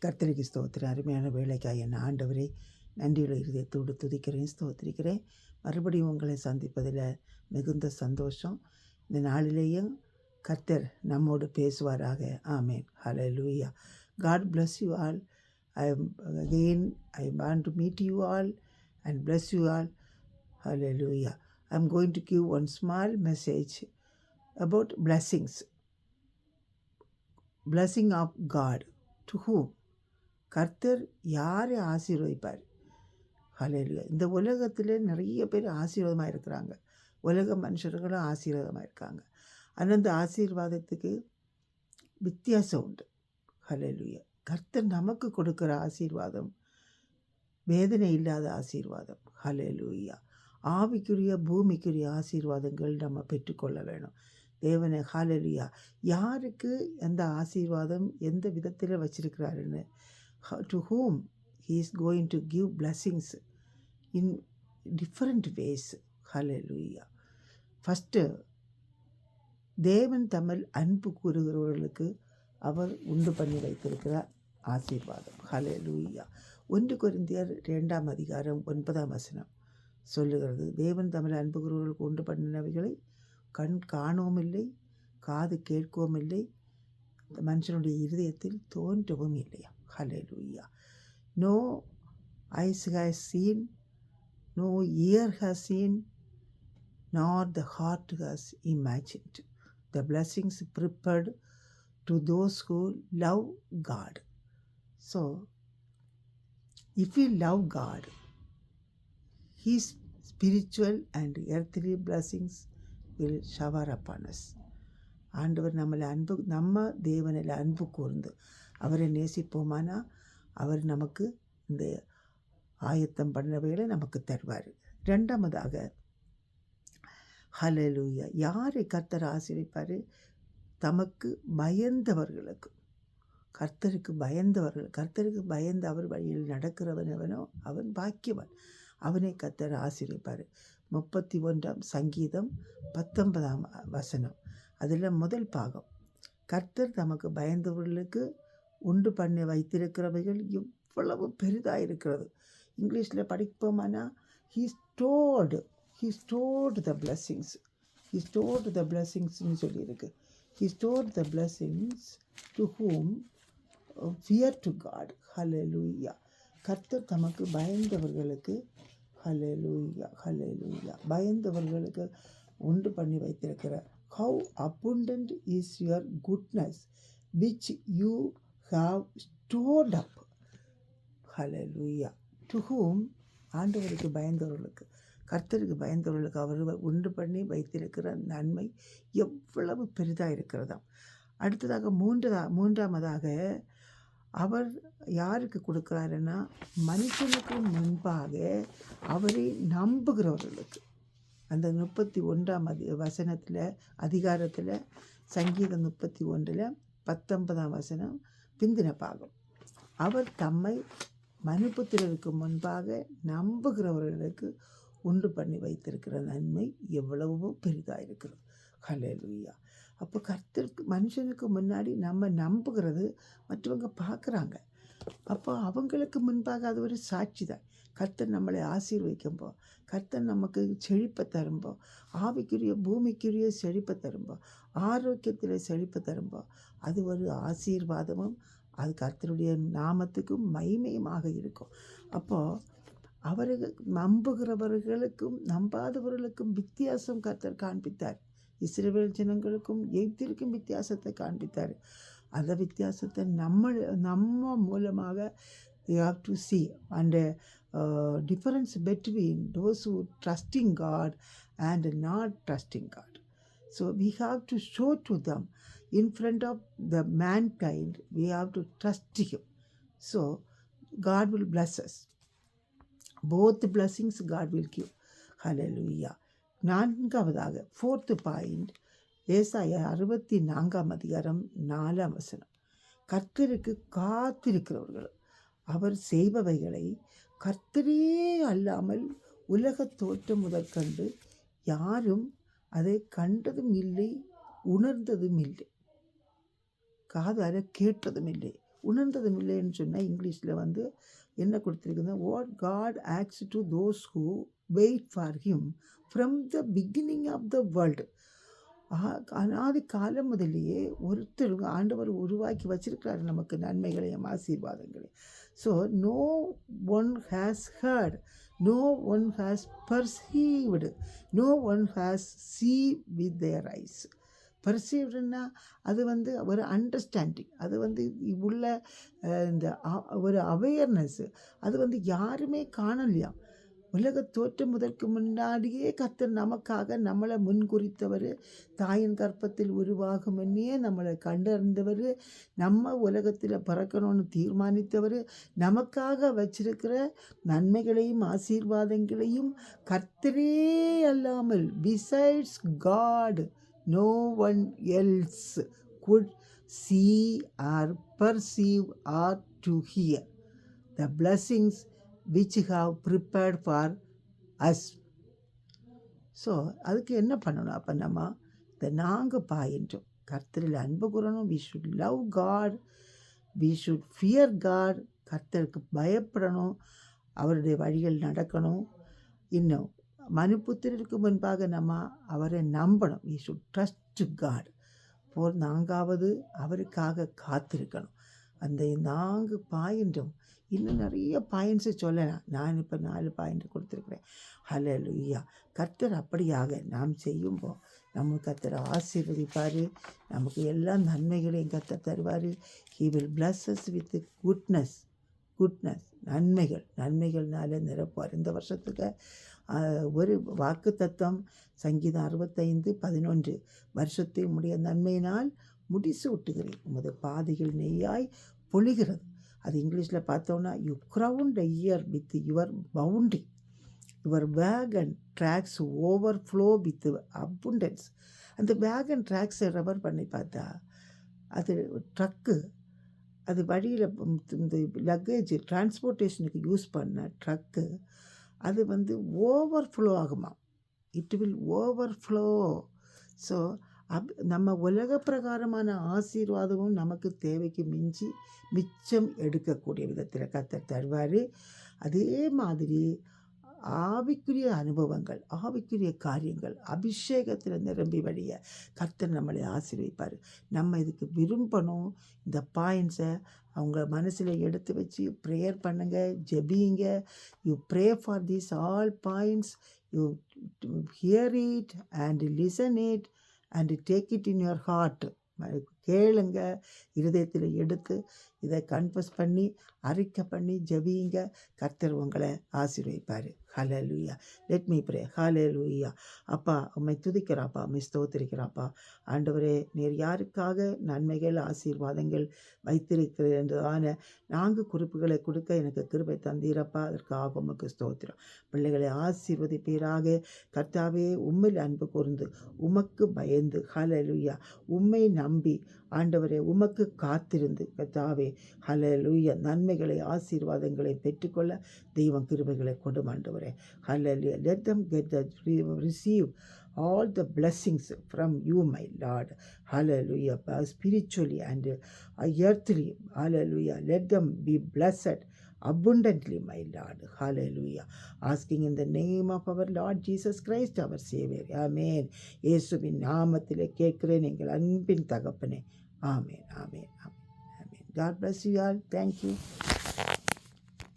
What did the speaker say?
கர்த்தருக்கு ஸ்தோத்திரம். அருமையான வேலைக்காய் என் ஆண்டவரே, நன்றியுள்ள இருதயத்தோடு துதிக்கிறேன், ஸ்தோத்திரிக்கிறேன். மறுபடியும் உங்களை சந்திப்பதில் மிகுந்த சந்தோஷம். இந்த நாளிலேயும் கர்த்தர் நம்மோடு பேசுவாராக. ஆமேன். ஹல்லேலூயா. God bless you all. I want to meet you all and bless you all. Hallelujah. I'm going to give one small message about blessings. Blessing of God. To whom? கர்த்தர் யாரை ஆசீர்வதிப்பார்? ஹல்லேலூயா. இந்த உலகத்தில் நிறைய பேர் ஆசீர்வாதமாக இருக்கிறாங்க. உலக மனுஷர்களும் ஆசீர்வாதமாக இருக்காங்க. அந்தந்த ஆசீர்வாதத்துக்கு வித்தியாசம் உண்டு. ஹல்லேலூயா. கர்த்தர் நமக்கு கொடுக்குற ஆசீர்வாதம் வேதனை இல்லாத ஆசீர்வாதம். ஹல்லேலூயா. ஆவிக்குரிய பூமிக்குரிய ஆசீர்வாதங்கள் நம்ம பெற்றுக்கொள்ள வேணும். தேவனை ஹல்லேலூயா. யாருக்கு எந்த ஆசீர்வாதம் எந்த விதத்தில் வச்சிருக்கிறாருன்னு, to whom he is going to give blessings in different ways. Hallelujah. First, தேவன் தமிழ் அன்பு கூறுகிறவர்களுக்கு அவர் உண்டு பண்ணி வைத்திருக்கிறார் ஆசீர்வாதம். ஹல்லேலூயா. 1 கொரிந்தியர் 2ஆம் அதிகாரம் 9ஆம் வசனம் சொல்லுகிறது, தேவன் தமிழ் அன்பு கூறுகிறவர்களுக்கு உண்டு பண்ணினவைகளை கண் காணவும் இல்லை, காது கேட்கவும் இல்லை, மனுஷனுடைய இருதயத்தில் தோன்றவும் இல்லையா. Hallelujah. No eyes has seen, no ear has seen, nor the heart has imagined the blessings prepared to those who love God. So, if we love God, His spiritual and earthly blessings will shower upon us. ஆண்டவர் நம்ம தேவனில் அன்பு கூர்ந்து அவரை நேசிப்போமானா அவர் நமக்கு இந்த ஆயத்தம் பண்ணவைகளை நமக்கு தருவார். 2ஆவதாக ஹல்லேலூயா. யாரை கர்த்தர் ஆசீர்வதிப்பார்? தமக்கு பயந்தவர்களுக்கு. கர்த்தருக்கு பயந்து அவர் வழியில் நடக்கிறவனவனோ அவன் பாக்கியவன். அவனை கர்த்தர் ஆசீர்வதிப்பார். 31ஆம் சங்கீதம் 19ஆம் வசனம் அதில் முதல் பாகம், கர்த்தர் தமக்கு பயந்தவர்களுக்கு உண்டு பண்ணி வைத்திருக்கிறவைகள் எவ்வளவு பெரிதாக இருக்கிறது. இங்கிலீஷில் படிப்போமானா he stored the blessingsன்னு சொல்லியிருக்கு. he stored the blessings to whom fear to God. Hallelujah. கர்த்தர் தமக்கு பயந்தவர்களுக்கு ஹல்லேலூயா பயந்தவர்களுக்கு உண்டு பண்ணி வைத்திருக்கிறார். How abundant is your goodness which you have stored up. Hallelujah. To whom? ஆண்டவருக்கு பயந்தவர்களுக்கு, கர்த்தருக்கு பயந்தவர்களுக்கு அவர் உண்டு பண்ணி வைத்திருக்கிற நன்மை எவ்வளவு பெரிதாக இருக்கிறதாம். அடுத்ததாக மூன்றாவதாக அவர் யாருக்கு கொடுக்குறாருன்னா, மனுஷனுக்கு முன்பாக அவரை நம்புகிறவர்களுக்கு. அந்த 31ஆம் வசனத்தில் அதிகாரத்தில் சங்கீதம் 31 19ஆம் வசனம் பிந்தின பாகம், அவர் தம்மை மனுபுத்திரருக்கு முன்பாக நம்புகிறவர்களுக்கு உண்டு பண்ணி வைத்திருக்கிற நன்மை எவ்வளவோ பெரிதாக இருக்கிறது. ஹல்லேலூயா. அப்போ கர்த்தருக்கு மனுஷனுக்கு முன்னாடி நம்ம நம்புகிறது மற்றவங்க பார்க்குறாங்க. அப்போ அவங்களுக்கு முன்பாக அது ஒரு சாட்சி தான். கர்த்தர் நம்மளை ஆசீர்வதிக்கும்போ, கர்த்தர் நமக்கு செழிப்பை தரும்போ, ஆவிக்குரிய பூமிக்குரிய செழிப்பை தரும்போ, ஆரோக்கியத்தில் செழிப்பை தரும்போ, அது ஒரு ஆசீர்வாதமும் அது கர்த்தருடைய நாமத்துக்கும் மகிமையுமாக இருக்கும். அப்போது அவர்கள் நம்புகிறவர்களுக்கும் நம்பாதவர்களுக்கும் வித்தியாசம் கர்த்தர் காண்பித்தார். இஸ்ரவேல் ஜனங்களுக்கும் எகிப்திற்கும் வித்தியாசத்தை காண்பித்தார். அந்த வித்தியாசத்தை நம்ம மூலமாக we have to see, and difference between those who trusting God and not trusting God. So we have to show to them in front of the mankind, we have to trust Him. So God will bless us. Both the blessings God will give. Hallelujah. 4ஆவதாக 4th point, ஏசாயா 64ஆம் அதிகாரம் 4ஆம் வசனம், கர்த்தருக்கு காத்திருக்கிறவர்கள் அவர் செய்பவைகளை கர்த்தரே அல்லாமல் உலக தோற்றம் முதற்கண்டு யாரும் அதை கண்டதும் இல்லை, உணர்ந்ததும் இல்லை, காதார கேட்டதும் இல்லை, உணர்ந்ததும் இல்லைன்னு சொன்னால் இங்கிலீஷில் வந்து என்ன கொடுத்துருக்குன்னா, what God acts to those who wait for him from the beginning of the world. அனாதி காலம் முதலேயே ஒருத்தர் ஆண்டவர் உருவாக்கி வச்சிருக்கிறாரு நமக்கு நன்மைகளையும் ஆசீர்வாதங்களையும். So no one has heard, no one has perceived, no one has see with their eyes. பர்சீவ்டுன்னா அது வந்து ஒரு அண்டர்ஸ்டாண்டிங், அது வந்து உள்ள இந்த ஒரு அவேர்னஸ்ஸு, அது வந்து யாருமே காணலையாம். உலக தோற்றம் முதற்கு முன்னாடியே கர்த்தர் நமக்காக நம்மளை முன்குறித்தவர், தாயின் கற்பத்தில் உருவாகும் முன்னே நம்மளை கண்டறிந்தவர், நம்ம உலகத்தில் பிறக்கணும்னு தீர்மானித்தவர், நமக்காக வச்சிருக்கிற நன்மைகளையும் ஆசீர்வாதங்களையும் கர்த்தரே அல்லாமல் besides God no one else could see or perceive or to hear the blessings which have prepared for us. So அதுக்கு என்ன பண்ணணும்? அப்போ நம்ம இந்த நாங்கள் பாயின்றோம் கர்த்தரில் அன்பு கூறணும். We should love God, we should fear God. கர்த்தருக்கு பயப்படணும், அவருடைய வழிகள் நடக்கணும். இன்னும் மனுபுத்திரருக்கு முன்பாக நம்ம அவரை நம்பணும். We should trust God. நான்காவது அவருக்காக காத்திருக்கணும். அந்த 4 பாயிண்ட்டும் இன்னும் நிறைய பாயிண்ட்ஸு சொல்லலாம். நான் இப்போ 4 பாயிண்ட் கொடுத்துருக்குறேன். ஹல்லேலூயா. கர்த்தர் அப்படியாக நாம் செய்யும்போது நம்ம கர்த்தரை ஆசீர்வதிப்பார், நமக்கு எல்லா நன்மைகளையும் கர்த்தர் தருவார். He will bless us with goodness நன்மைகள்னால நிரப்புவார். இந்த வருஷத்துக்கு ஒரு வாக்கு தத்துவம் சங்கீதம் 65:11, வருஷத்தை உம்முடைய நன்மையினால் முடிசு விட்டுகிறேன், உமது பாதைகள் நெய்யாய் பொழிகிறது. அது இங்கிலீஷில் பார்த்தோன்னா, you ground a year with your bounty, your wagon tracks overflow with abundance. அந்த வேகன் ட்ராக்ஸை ரெஃபர் பண்ணி பார்த்தா அது ட்ரக்கு, அது வழியில் இந்த லக்கேஜ் டிரான்ஸ்போர்ட்டேஷனுக்கு யூஸ் பண்ண ட்ரக்கு, அது வந்து ஓவர்ஃப்ளோ ஆகுமா. It will overflow. ஸோ நம்ம உலக பிரகாரமான ஆசீர்வாதமும் நமக்கு தேவைக்கு மிச்சம் எடுக்கக்கூடிய விதத்தில் கர்த்தர் தருவார். அதே மாதிரி ஆவிக்குரிய அனுபவங்கள், ஆவிக்குரிய காரியங்கள், அபிஷேகத்தில் நிரம்பி வழிய கர்த்தர் நம்மளை ஆசீர்வதிப்பார். நம்ம இதுக்கு விரும்பணும். இந்த பாயிண்ட்ஸை அவங்க மனசில் எடுத்து வச்சு ப்ரேயர் பண்ணுங்க, ஜெபிங்க. You pray for these all points, you hear it and listen it and take it in your heart. கேளுங்க, இருதயத்தில் எடுத்து இதை கன்ஃபஸ் பண்ணி அறிக்கை பண்ணி ஜெபியுங்க. கர்த்தர் உங்களை ஆசீர்வதிப்பார். ஹல்லேலூயா. Let me pray. ஹல்லேலூயா. அப்பா உம்மை துதிக்கிறாப்பா, உம்மை ஸ்தோத்திரிக்கிறாப்பா. ஆண்டவரே, நீர் யாருக்காக நன்மைகள் ஆசீர்வாதங்கள் வைத்திருக்கிறேன் என்றதான 4 குறிப்புகளை கொடுக்க எனக்கு கிருபை தந்தீரப்பா. அதற்காக உமக்கு ஸ்தோத்திரம். பிள்ளைகளை ஆசீர்வதிப்பீராக. கர்த்தாவே, உம்மில் அன்பு கூர்ந்து உமக்கு பயந்து ஹல்லேலூயா உம்மை நம்பி ஆண்டவரே உமக்கு காத்திருந்து கர்த்தாவே ஹல்லேலூயா நன்மைகளை ஆசீர்வாதங்களை பெற்றுக்கொள்ள தெய்வம் கிருபைகளை கொடும் ஆண்டவரே. Hallelujah. Let them receive all the blessings from you, my Lord. Hallelujah. Spiritually and earthly. Hallelujah. Let them be blessed abundantly, my Lord. Hallelujah. Asking in the name of our Lord Jesus Christ, our Savior. Amen. இயேசுவின் நாமத்திலே கேட்கிறேன் எங்கள் அன்பின் தகப்பனே. Amen. Amen. Amen. God bless you all. Thank you.